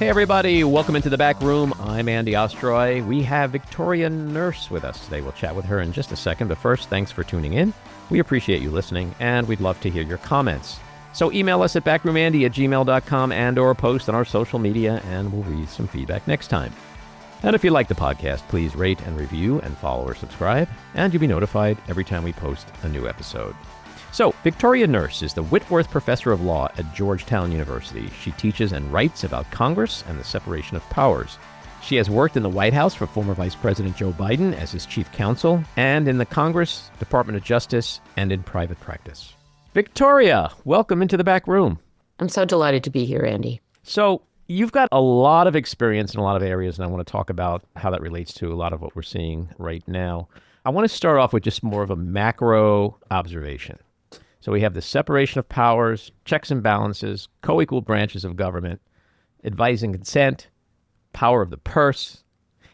Hey everybody, welcome into the back room. I'm Andy Ostroy. We have Victoria Nourse with us today. We'll chat with her in just a second, but first, thanks for tuning in. We appreciate you listening, and we'd love to hear your comments. So email us at backroomandy@gmail.com and or post on our social media, and we'll read some feedback next time. And if you like the podcast, please rate and review and follow or subscribe, and you'll be notified every time we post a new episode. So, Victoria Nourse is the Whitworth Professor of Law at Georgetown University. She teaches and writes about Congress and the separation of powers. She has worked in the White House for former Vice President Joe Biden as his chief counsel, and in the Congress, Department of Justice, and in private practice. Victoria, welcome into the back room. I'm so delighted to be here, Andy. So, you've got a lot of experience in a lot of areas, and I want to talk about how that relates to a lot of what we're seeing right now. I want to start off with just more of a macro observation. So we have the separation of powers, checks and balances, co-equal branches of government, advice and consent, power of the purse.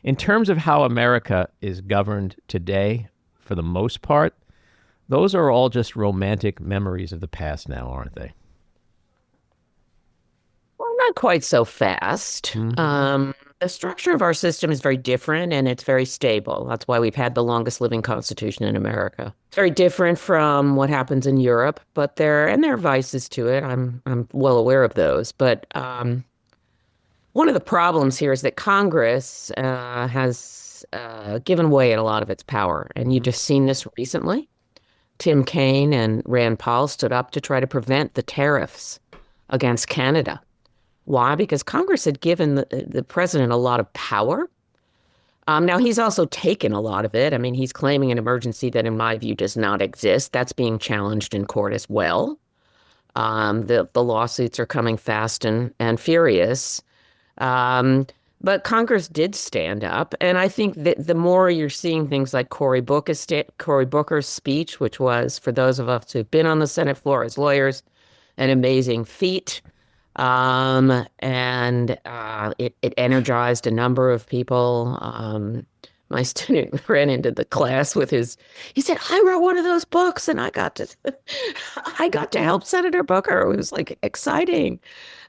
In terms of how America is governed today, for the most part, those are all just romantic memories of the past now, aren't they? Well, not quite so fast. Mm-hmm. The structure of our system is very different, and it's very stable. That's why we've had the longest living constitution in America. It's very different from what happens in Europe, but there are vices to it. I'm well aware of those. But one of the problems here is that Congress has given away a lot of its power, and you've just seen this recently. Tim Kaine and Rand Paul stood up to try to prevent the tariffs against Canada. Why? Because Congress had given the president a lot of power. Now, he's also taken a lot of it. I mean, he's claiming an emergency that, in my view, does not exist. That's being challenged in court as well. The lawsuits are coming fast and furious. But Congress did stand up. And I think that the more you're seeing things like Cory Booker's speech, which was, for those of us who've been on the Senate floor as lawyers, an amazing feat. It energized a number of people. My student ran into the class with he said, I wrote one of those books and I got to help Senator Booker. It was like exciting.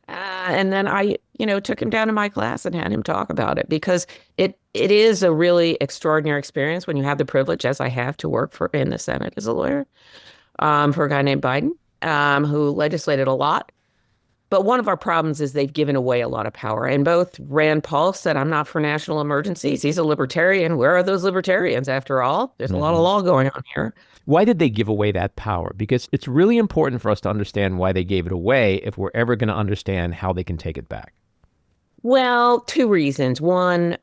And then I, took him down to my class and had him talk about it because it is a really extraordinary experience when you have the privilege, as I have, to work in the Senate as a lawyer, for a guy named Biden, who legislated a lot. But one of our problems is they've given away a lot of power. And both Rand Paul said, I'm not for national emergencies. He's a libertarian. Where are those libertarians, after all? There's a lot of law going on here. Why did they give away that power? Because it's really important for us to understand why they gave it away if we're ever going to understand how they can take it back. Well, two reasons. One,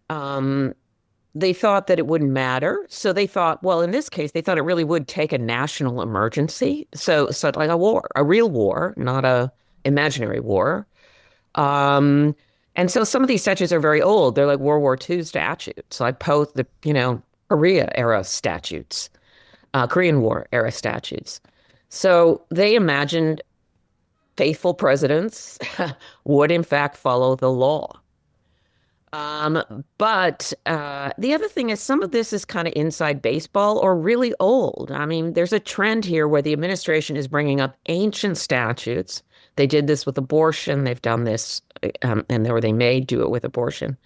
they thought that it wouldn't matter. So they thought, well, in this case, they thought it really would take a national emergency. So like a war, a real war, not a imaginary war. And so some of these statutes are very old. They're like World War II statutes, like Korea era statutes, Korean War era statutes. So they imagined faithful presidents would in fact follow the law. But the other thing is some of this is kind of inside baseball or really old. I mean, there's a trend here where the administration is bringing up ancient statutes. They did this with abortion. They've done this, they may do it with abortion.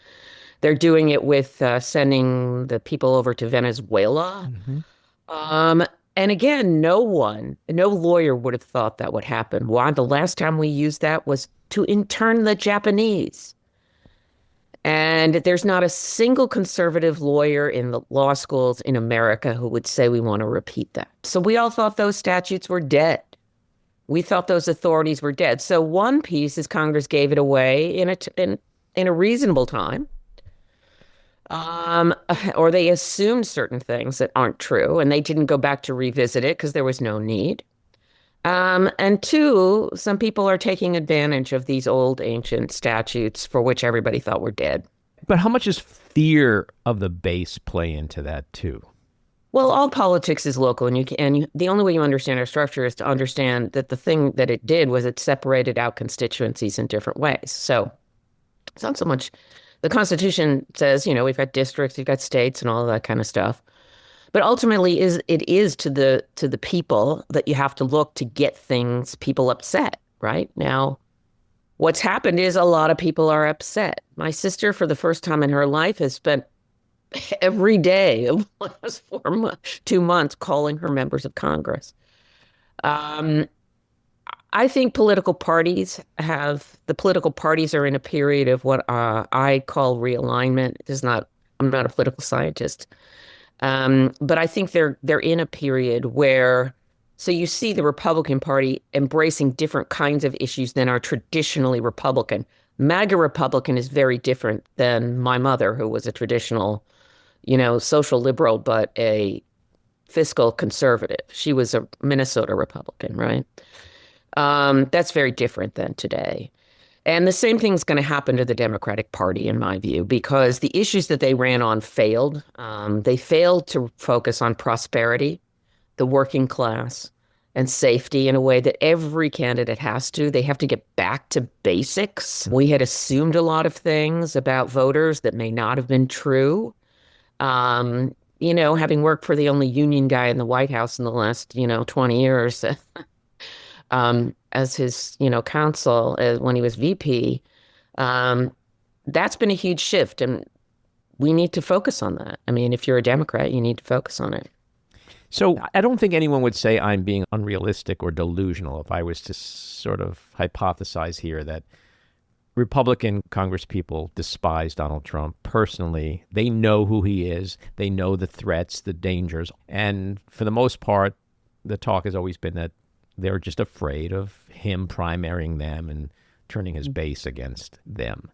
They're doing it with sending the people over to Venezuela. Mm-hmm. And again, no lawyer would have thought that would happen. Why? The last time we used that was to intern the Japanese. And there's not a single conservative lawyer in the law schools in America who would say we want to repeat that. So we all thought those statutes were dead. We thought those authorities were dead. So one piece is Congress gave it away in a reasonable time. Or they assumed certain things that aren't true, and they didn't go back to revisit it because there was no need. And two, some people are taking advantage of these old ancient statutes for which everybody thought were dead. But how much does fear of the base play into that too? Well, all politics is local, and the only way you understand our structure is to understand that the thing that it did was it separated out constituencies in different ways. So it's not so much the Constitution says, we've got districts, you've got states, and all of that kind of stuff. But ultimately, it is to the people that you have to look to get people upset. Right now, What's happened is a lot of people are upset. My sister, for the first time in her life, has spent every day of the last 2 months calling her members of Congress. Um, I think the political parties are in a period of what I call realignment. I'm not a political scientist. But I think they're in a period where, so you see the Republican Party embracing different kinds of issues than are traditionally Republican. MAGA Republican is very different than my mother, who was a traditional, social liberal, but a fiscal conservative. She was a Minnesota Republican, right? That's very different than today. And the same thing's going to happen to the Democratic Party, in my view, because the issues that they ran on failed. They failed to focus on prosperity, the working class, and safety in a way that every candidate has to. They have to get back to basics. We had assumed a lot of things about voters that may not have been true. Having worked for the only union guy in the White House in the last, 20 years, as his, counsel when he was VP, that's been a huge shift, and we need to focus on that. I mean, if you're a Democrat, you need to focus on it. So I don't think anyone would say I'm being unrealistic or delusional if I was to sort of hypothesize here that Republican congresspeople despise Donald Trump personally. They know who he is. They know the threats, the dangers. And for the most part, the talk has always been that they're just afraid of him primarying them and turning his base against them.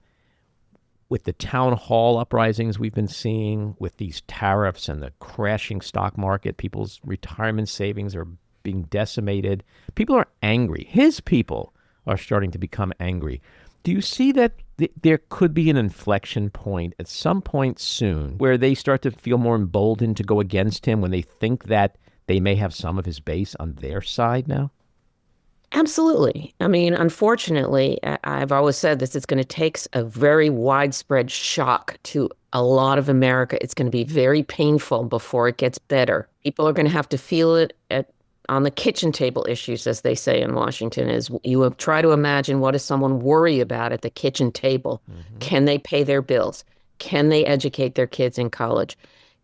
With the town hall uprisings we've been seeing, with these tariffs and the crashing stock market, people's retirement savings are being decimated. People are angry. His people are starting to become angry. Do you see that there could be an inflection point at some point soon where they start to feel more emboldened to go against him when they think that they may have some of his base on their side now? Absolutely. I mean, unfortunately, I've always said this, it's going to take a very widespread shock to a lot of America. It's going to be very painful before it gets better. People are going to have to feel it on the kitchen table issues, as they say in Washington, is you try to imagine, what does someone worry about at the kitchen table? Mm-hmm. Can they pay their bills? Can they educate their kids in college?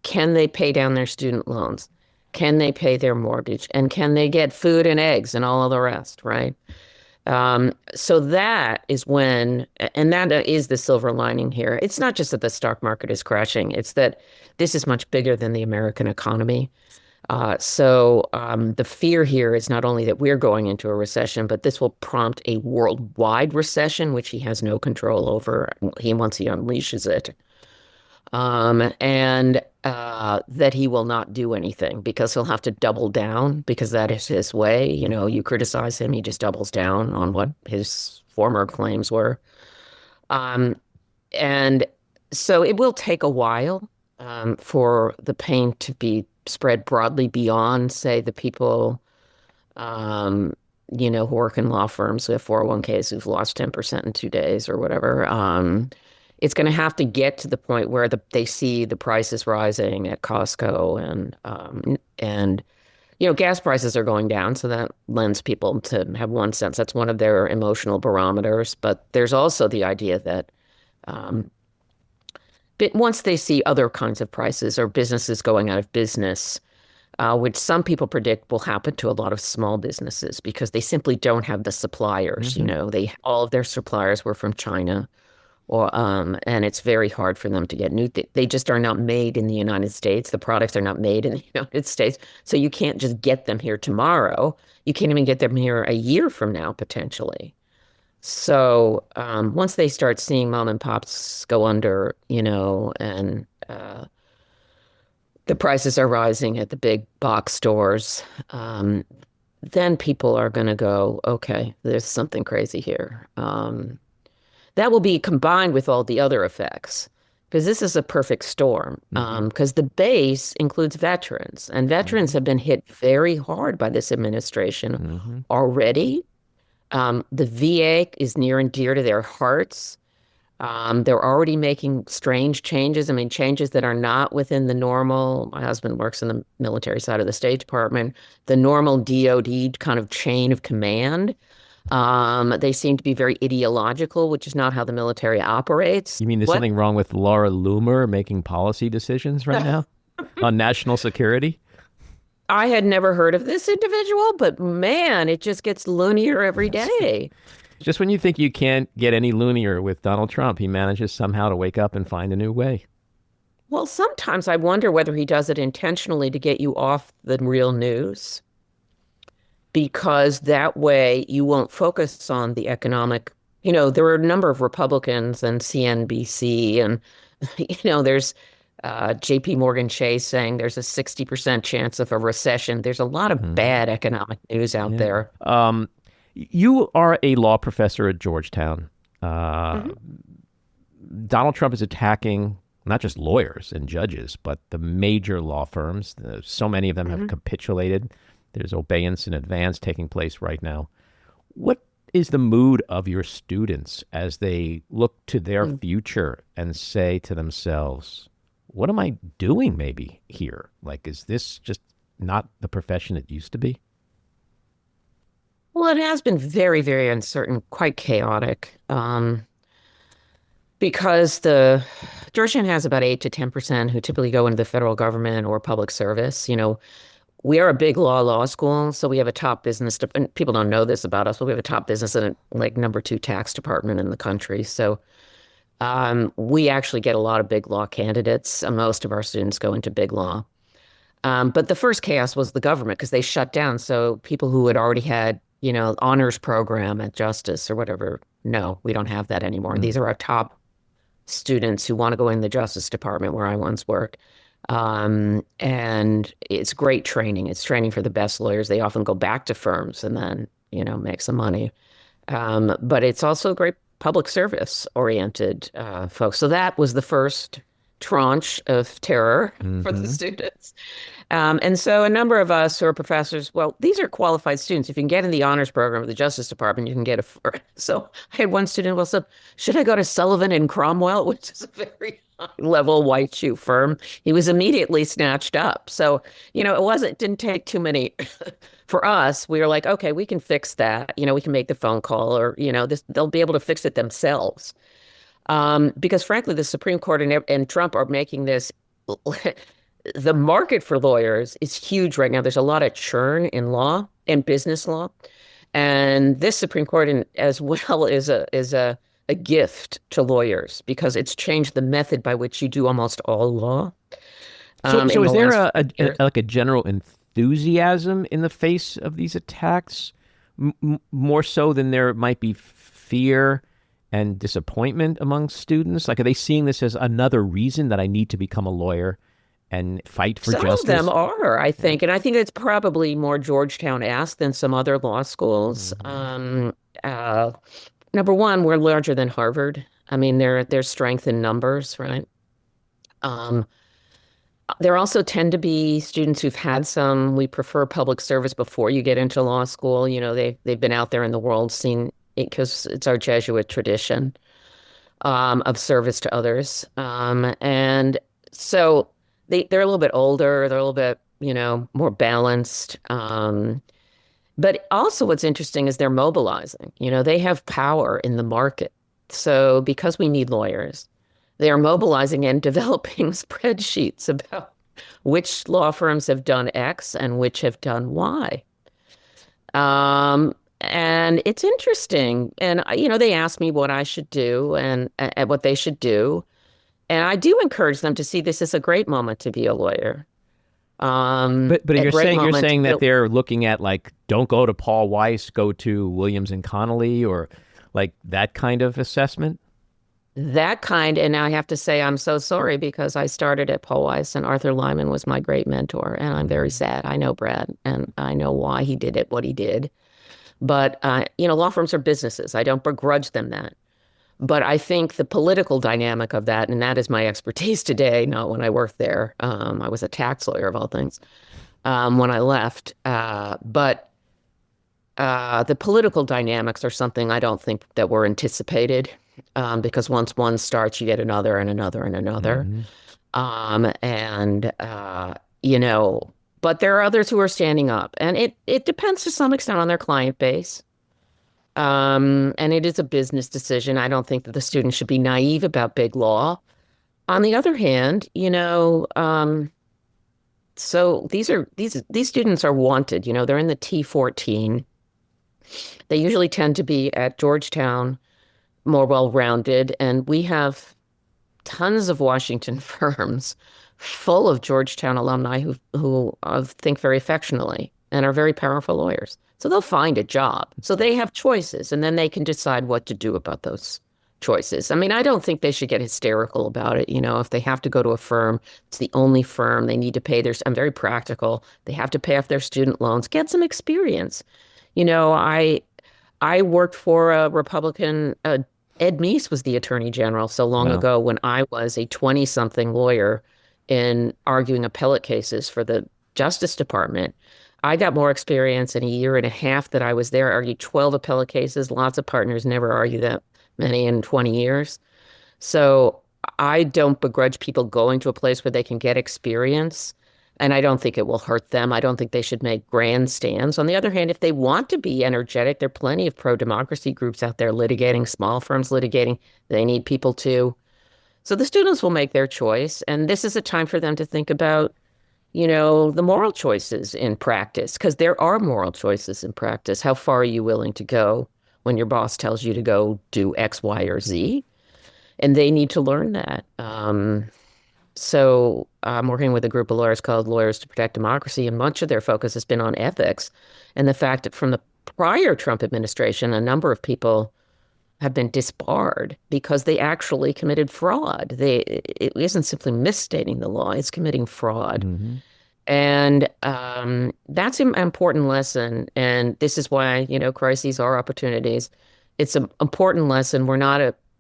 Can they pay down their student loans? Can they pay their mortgage? And can they get food and eggs and all of the rest, right? So that is when, and that is the silver lining here. It's not just that the stock market is crashing. It's that this is much bigger than the American economy. So the fear here is not only that we're going into a recession, but this will prompt a worldwide recession, which he has no control over once he unleashes it. And that he will not do anything because he'll have to double down, because that is his way. You criticize him, he just doubles down on what his former claims were. And so it will take a while for the pain to be spread broadly beyond, say, the people, who work in law firms, who have 401ks who've lost 10% in 2 days or whatever. It's going to have to get to the point where they see the prices rising at Costco, and gas prices are going down, so that lends people to have one sense. That's one of their emotional barometers. But there's also the idea that but once they see other kinds of prices or businesses going out of business, which some people predict will happen to a lot of small businesses because they simply don't have the suppliers. Mm-hmm. All of their suppliers were from China. And it's very hard for them to get new. They just are not made in the United States. The products are not made in the United States. So you can't just get them here tomorrow. You can't even get them here a year from now, potentially. So once they start seeing mom and pops go under, and the prices are rising at the big box stores, then people are going to go, okay, there's something crazy here. That will be combined with all the other effects, because this is a perfect storm, because the base includes veterans, and veterans have been hit very hard by this administration already. The VA is near and dear to their hearts. They're already making strange changes. I mean, changes that are not within the normal. My husband works in the military side of the State Department, the normal DOD kind of chain of command. They seem to be very ideological, which is not how the military operates. You mean there's What? something wrong with Laura Loomer making policy decisions right now on national security? I had never heard of this individual, but man, it just gets loonier every day. Just when you think you can't get any loonier with Donald Trump, he manages somehow to wake up and find a new way. Well, sometimes I wonder whether he does it intentionally to get you off the real news, because that way you won't focus on the economic. There were a number of Republicans and CNBC, and, there's JP Morgan Chase saying there's a 60% chance of a recession. There's a lot of Hmm. bad economic news out Yeah. there. You are a law professor at Georgetown. Uh, Mhm. Donald Trump is attacking not just lawyers and judges, but the major law firms. So many of them have Mhm. capitulated. There's obeyance in advance taking place right now. What is the mood of your students as they look to their Mm. future and say to themselves, what am I doing maybe here? Like, is this just not the profession it used to be? Well, it has been very, very uncertain, quite chaotic. Because the Georgetown has about 8 to 10% who typically go into the federal government or public service. We are a big law school, so we have a top business, and people don't know this about us, but we have a top business and like number two tax department in the country. So we actually get a lot of big law candidates. Most of our students go into big law. But the first chaos was the government because they shut down. So people who had already had, honors program at Justice or whatever, no, we don't have that anymore. Mm. These are our top students who want to go in the Justice Department where I once worked. And it's great training. It's training for the best lawyers. They often go back to firms and then, make some money. But it's also great public service oriented folks. So that was the first tranche of terror for the Hmm. students. And so a number of us who are professors, well, these are qualified students. If you can get in the honors program of the Justice Department, you can get a. So I had one student, well, so should I go to Sullivan and Cromwell, which is a very high level white shoe firm? He was immediately snatched up. So, didn't take too many. For us, we were like, okay, we can fix that. We can make the phone call or, they'll be able to fix it themselves. Because frankly, the Supreme Court and Trump are making this. The market for lawyers is huge right now. There's a lot of churn in law and business law, and this Supreme Court, as well, is a gift to lawyers because it's changed the method by which you do almost all law So in is the there last 5 years. like a general enthusiasm in the face of these attacks, more so than there might be fear and disappointment among students? Like, are they seeing this as another reason that I need to become a lawyer and fight for Some of them justice? are, I Yeah. think, and I think it's probably more Georgetown-esque than some other law schools. Hmm. Uh, Number one, we're larger than Harvard. I mean, there's strength in numbers, right? Um, there also tend to be students who've had some. We prefer public service before you get into law school. They've been out there in the world, seen it because it's our Jesuit tradition of service to others, and so they're a little bit older. They're a little bit more balanced. But also, what's interesting is they're mobilizing. They have power in the market. So because we need lawyers, they are mobilizing and developing spreadsheets about which law firms have done X and which have done Y. And it's interesting. And, they ask me what I should do and what they should do. And I do encourage them to see this as a great moment to be a lawyer. But A great you're moment to saying that build they're looking at, like, don't go to Paul Weiss, go to Williams and Connolly, or like that kind of assessment. that kind. And I have to say, I'm so sorry because I started at Paul Weiss and Arthur Lyman was my great mentor. And I'm very sad. I know Brad and I know why he did it, what he did. But, law firms are businesses. I don't begrudge them that. But I think the political dynamic of that, and that is my expertise today, not when I worked there. I was a tax lawyer of all things when I left. But the political dynamics are something I don't think that were anticipated because once one starts, you get another and another and another. Hmm. And, but there are others who are standing up. And it depends to some extent on their client base. And it is a business decision. I don't think that the students should be naive about big law. On the other hand, so these students are wanted. They're in the T14. They usually tend to be at Georgetown, more well-rounded, and we have tons of Washington firms full of Georgetown alumni who think very affectionately and are very powerful lawyers. So they'll find a job. So they have choices, and then they can decide what to do about those choices. I mean, I don't think they should get hysterical about it. If they have to go to a firm, it's the only firm they need to pay their, I'm very practical. They have to pay off their student loans, get some experience. I worked for a Republican, Ed Meese was the attorney general so long Wow. ago when I was a 20-something lawyer in arguing appellate cases for the Justice Department. I got more experience in a year and a half that I was there. I argued 12 appellate cases. Lots of partners never argue that many in 20 years. So I don't begrudge people going to a place where they can get experience. And I don't think it will hurt them. I don't think they should make grandstands. On the other hand, if they want to be energetic, there are plenty of pro-democracy groups out there litigating, small firms litigating. They need people too. So the students will make their choice. And this is a time for them to think about, the moral choices in practice, because there are moral choices in practice. How far are you willing to go when your boss tells you to go do X, Y, or Z? And they need to learn that. So I'm working with a group of lawyers called Lawyers to Protect Democracy, and much of their focus has been on ethics and the fact that from the prior Trump administration, a number of people have been disbarred because they actually committed fraud. It isn't simply misstating the law, it's committing fraud. Mm-hmm. And that's an important lesson. And this is why, crises are opportunities. It's an important lesson.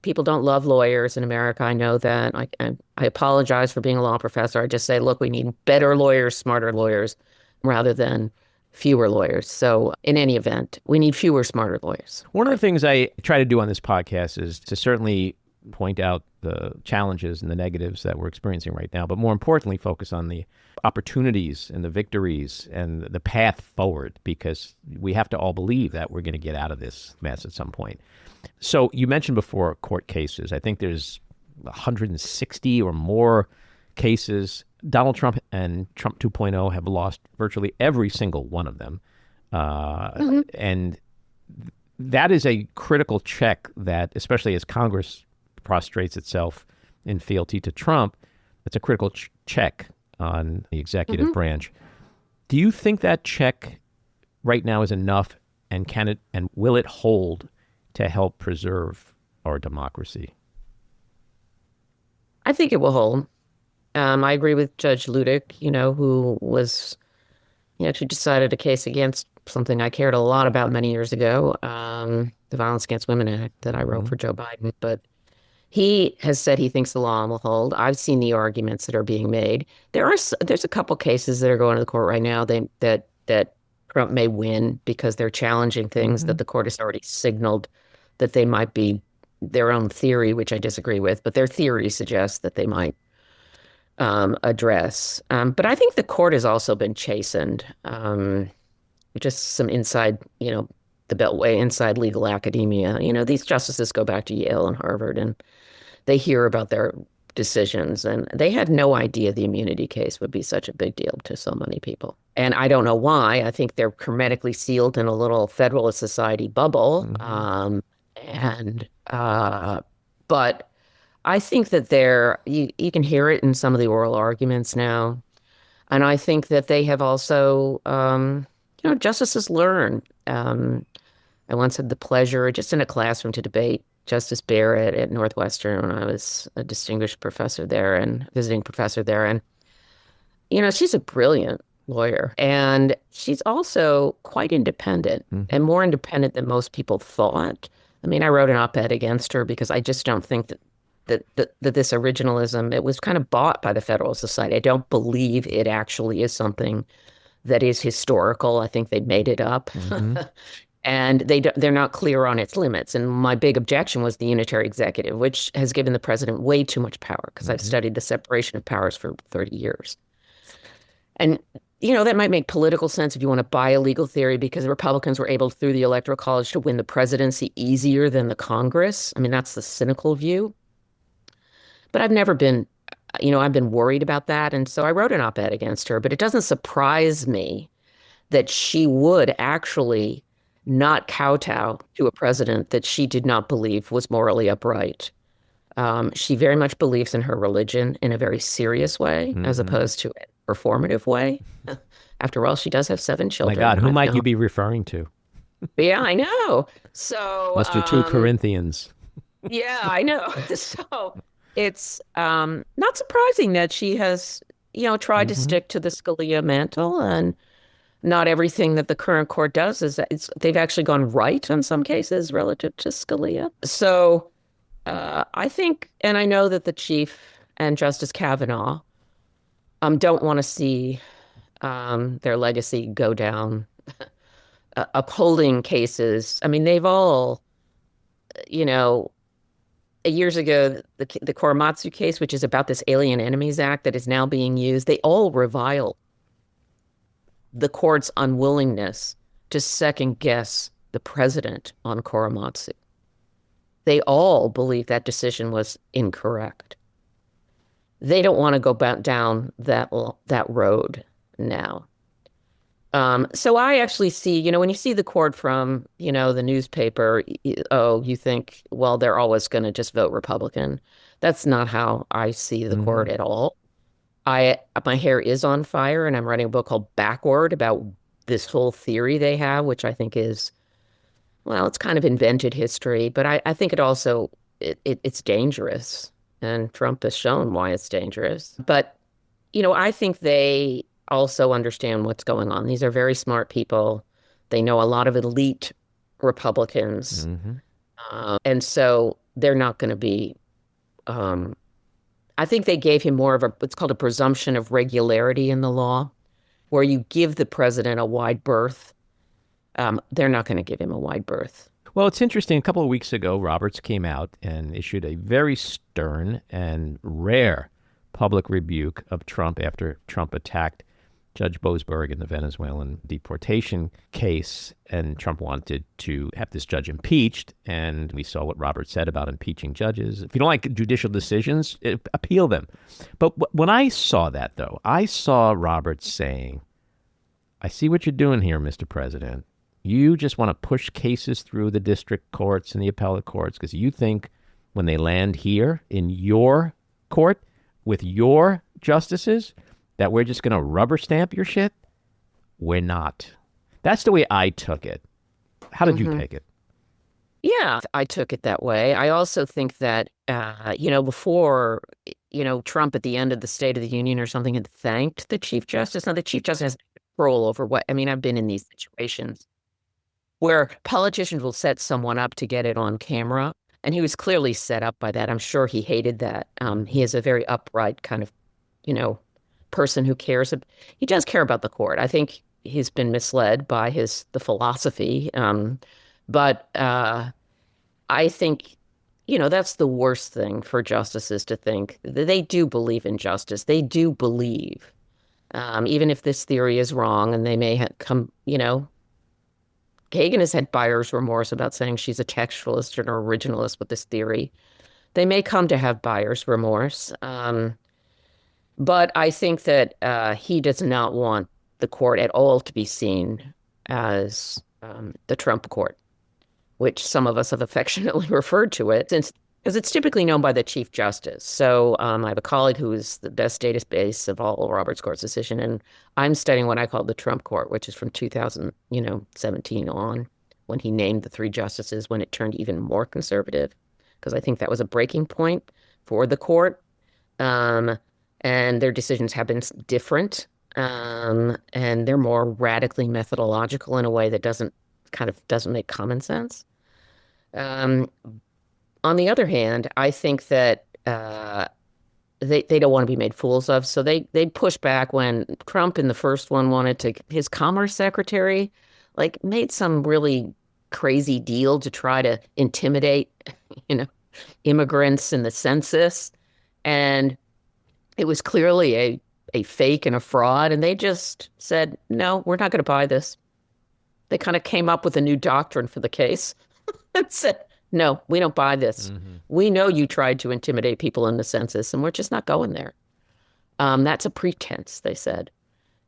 People don't love lawyers in America. I know that. I apologize for being a law professor. I just say, look, we need better lawyers, smarter lawyers, rather than fewer lawyers. So in any event, we need fewer, smarter lawyers. One of the things I try to do on this podcast is to certainly point out the challenges and the negatives that we're experiencing right now, but more importantly, focus on the opportunities and the victories and the path forward, because we have to all believe that we're going to get out of this mess at some point. So you mentioned before court cases. I think there's 160 or more cases. Donald Trump and Trump 2.0 have lost virtually every single one of them. And that is a critical check that, especially as Congress prostrates itself in fealty to Trump, it's a critical check on the executive branch. Do you think that check right now is enough, and will it hold to help preserve our democracy? I think it will hold. I agree with Judge Ludick, who was, she decided a case against something I cared a lot about many years ago, the Violence Against Women Act that I wrote for Joe Biden. But he has said he thinks the law will hold. I've seen the arguments that are being made. There's a couple cases that are going to the court right now that Trump may win because they're challenging things that the court has already signaled that they might be their own theory, which I disagree with, but their theory suggests that they might address. But I think the court has also been chastened. Just some inside, the Beltway, inside legal academia. These justices go back to Yale and Harvard, and they hear about their decisions, and they had no idea the immunity case would be such a big deal to so many people. And I don't know why. I think they're hermetically sealed in a little Federalist Society bubble. But I think that you can hear it in some of the oral arguments now. And I think that they have also, justices learn. I once had the pleasure, just in a classroom, to debate Justice Barrett at Northwestern when I was a distinguished professor there and visiting professor there. And, she's a brilliant lawyer. And she's also quite independent and more independent than most people thought. I mean, I wrote an op-ed against her because I just don't think that this originalism, it was kind of bought by the Federalist Society. I don't believe it actually is something that is historical. I think they made it up. And they're not clear on its limits. And my big objection was the unitary executive, which has given the president way too much power, because I've studied the separation of powers for 30 years. And, that might make political sense if you want to buy a legal theory because the Republicans were able, through the Electoral College, to win the presidency easier than the Congress. I mean, that's the cynical view. But I've never been, I've been worried about that. And so I wrote an op-ed against her. But it doesn't surprise me that she would actually not kowtow to a president that she did not believe was morally upright. She very much believes in her religion in a very serious way, as opposed to a performative way. After all, she does have 7 children. My God, who might you be referring to? Yeah, I know. So Must be 2 Corinthians. Yeah, I know. So it's not surprising that she has, tried to stick to the Scalia mantle, and not everything that the current court does they've actually gone right in some cases relative to Scalia. So I think, and I know that the Chief and Justice Kavanaugh don't want to see their legacy go down upholding cases. I mean, they've all, years ago, the Korematsu case, which is about this Alien Enemies Act that is now being used, they all revile the court's unwillingness to second guess the president on Korematsu. They all believe that decision was incorrect. They don't want to go down that road now. So I actually see, when you see the court from, the newspaper, you think, well, they're always going to just vote Republican. That's not how I see the court at all. My hair is on fire, and I'm writing a book called Backward about this whole theory they have, which I think is, well, it's kind of invented history, but I think it also, it's dangerous. And Trump has shown why it's dangerous. But, I think they also understand what's going on. These are very smart people. They know a lot of elite Republicans. And so they're not going to be, I think they gave him more of what's called a presumption of regularity in the law, where you give the president a wide berth. They're not going to give him a wide berth. Well, it's interesting. A couple of weeks ago, Roberts came out and issued a very stern and rare public rebuke of Trump after Trump attacked Judge Boasberg in the Venezuelan deportation case, and Trump wanted to have this judge impeached, and we saw what Roberts said about impeaching judges. If you don't like judicial decisions, appeal them. But when I saw that, though, I saw Roberts saying, I see what you're doing here, Mr. President. You just want to push cases through the district courts and the appellate courts because you think when they land here in your court with your justices that we're just going to rubber stamp your shit. We're not. That's the way I took it. How did you take it? Yeah, I took it that way. I also think that, before, Trump at the end of the State of the Union or something had thanked the Chief Justice. Now, the Chief Justice has control over I've been in these situations where politicians will set someone up to get it on camera. And he was clearly set up by that. I'm sure he hated that. He is a very upright kind of, person who cares. He does care about the court. I think he's been misled by the philosophy. But I think, that's the worst thing for justices to think. They do believe in justice. They do believe, even if this theory is wrong, and they may have come, Kagan has had buyer's remorse about saying she's a textualist and an originalist with this theory. They may come to have buyer's remorse. But I think that he does not want the court at all to be seen as the Trump court, which some of us have affectionately referred to it, because it's typically known by the Chief Justice. So I have a colleague who is the best database of all Roberts Court's decision, and I'm studying what I call the Trump court, which is from 2017 on, when he named the 3 justices, when it turned even more conservative, because I think that was a breaking point for the court. And their decisions have been different, and they're more radically methodological in a way that doesn't make common sense. On the other hand, I think that they don't want to be made fools of, so they push back when Trump in the first one his commerce secretary made some really crazy deal to try to intimidate immigrants in the census, and it was clearly a fake and a fraud. And they just said, no, we're not going to buy this. They kind of came up with a new doctrine for the case and said, no, we don't buy this. Mm-hmm. We know you tried to intimidate people in the census, and we're just not going there. That's a pretense, they said.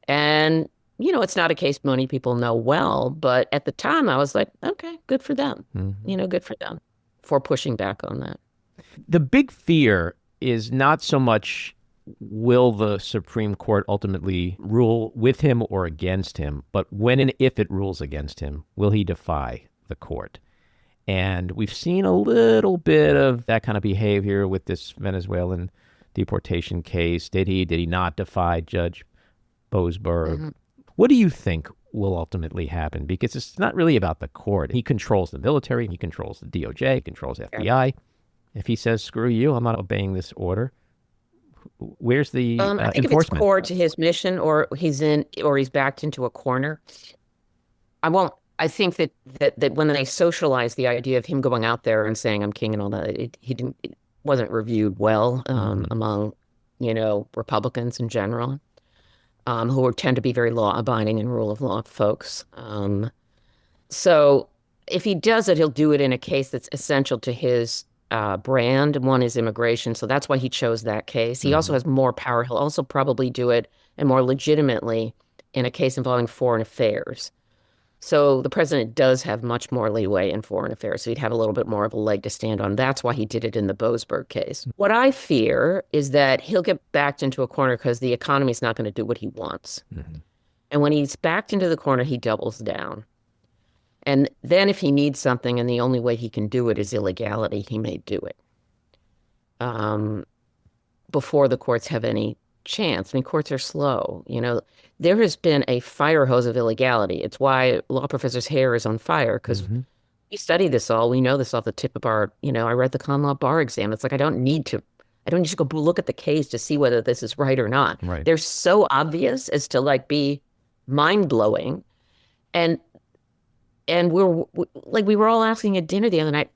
And, it's not a case many people know well, but at the time I was like, okay, good for them. Mm-hmm. Good for them for pushing back on that. The big fear is not so much will the Supreme Court ultimately rule with him or against him, but when and if it rules against him, will he defy the court? And we've seen a little bit of that kind of behavior with this Venezuelan deportation case. Did he not defy Judge Boasberg? Mm-hmm. What do you think will ultimately happen? Because it's not really about the court. He controls the military. He controls the DOJ. He controls the FBI. If he says, screw you, I'm not obeying this order, where's the I think enforcement? If it's core to his mission or he's backed into a corner, I think that when they socialize the idea of him going out there and saying I'm king and all that, it wasn't reviewed well among Republicans in general, who tend to be very law-abiding and rule of law folks. So if he does it, he'll do it in a case that's essential to his brand. One is immigration, so that's why he chose that case. He also has more power. He'll also probably do it, and more legitimately, in a case involving foreign affairs. So the president does have much more leeway in foreign affairs, so he'd have a little bit more of a leg to stand on. That's why he did it in the Boasberg case. What I fear is that he'll get backed into a corner because the economy is not going to do what he wants. Mm-hmm. And when he's backed into the corner, he doubles down. And then if he needs something and the only way he can do it is illegality, he may do it before the courts have any chance. I mean, courts are slow. There has been a fire hose of illegality. It's why law professors' hair is on fire, because we study this all. We know this off the tip of our, I read the common law bar exam. It's like, I don't need to go look at the case to see whether this is right or not. Right. They're so obvious as to be mind-blowing. And we were all asking at dinner the other night,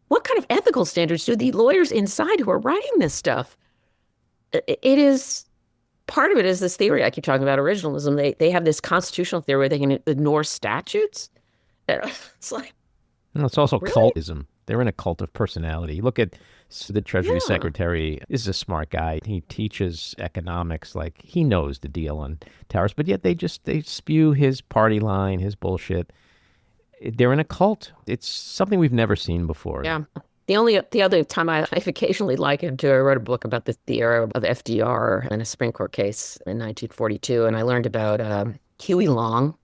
what kind of ethical standards do the lawyers inside who are writing this stuff? Part of it is this theory I keep talking about, originalism. They have this constitutional theory where they can ignore statutes. It's like, it's also really? cultism. They're in a cult of personality. Look at the Treasury Secretary. This is a smart guy. He teaches economics, like he knows the deal on tariffs, but yet they spew his party line, his bullshit. They're in a cult. It's something we've never seen before. Yeah. The other time I've occasionally likened to, I wrote a book about the era of FDR in a Supreme Court case in 1942, and I learned about Huey Long.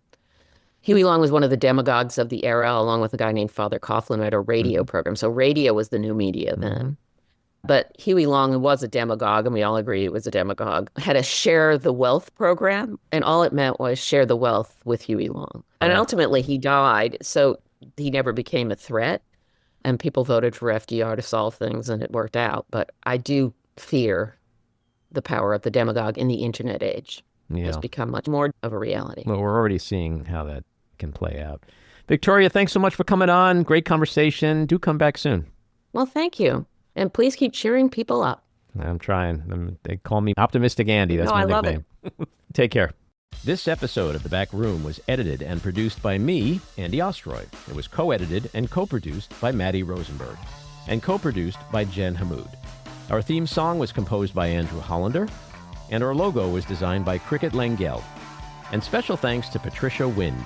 Huey Long was one of the demagogues of the era, along with a guy named Father Coughlin, who had a radio program. So radio was the new media then. But Huey Long, who was a demagogue, and we all agree it was a demagogue, had a share the wealth program, and all it meant was share the wealth with Huey Long. And ultimately he died, so he never became a threat. And people voted for FDR to solve things, and it worked out. But I do fear the power of the demagogue in the internet age. Yeah. It's become much more of a reality. Well, we're already seeing how that can play out. Victoria, thanks so much for coming on. Great conversation. Do come back soon. Well, thank you. And please keep cheering people up. I'm trying. They call me Optimistic Andy. That's my nickname. I love it. Take care. This episode of The Back Room was edited and produced by me, Andy Ostroy. It was co-edited and co-produced by Matty Rosenberg and co-produced by Jen Hammoud. Our theme song was composed by Andrew Hollander, and our logo was designed by Cricket Lengyel. And special thanks to Patricia Wind.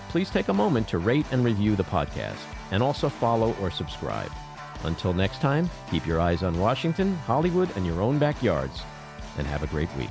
Please take a moment to rate and review the podcast, and also follow or subscribe. Until next time, keep your eyes on Washington, Hollywood, and your own backyards, and have a great week.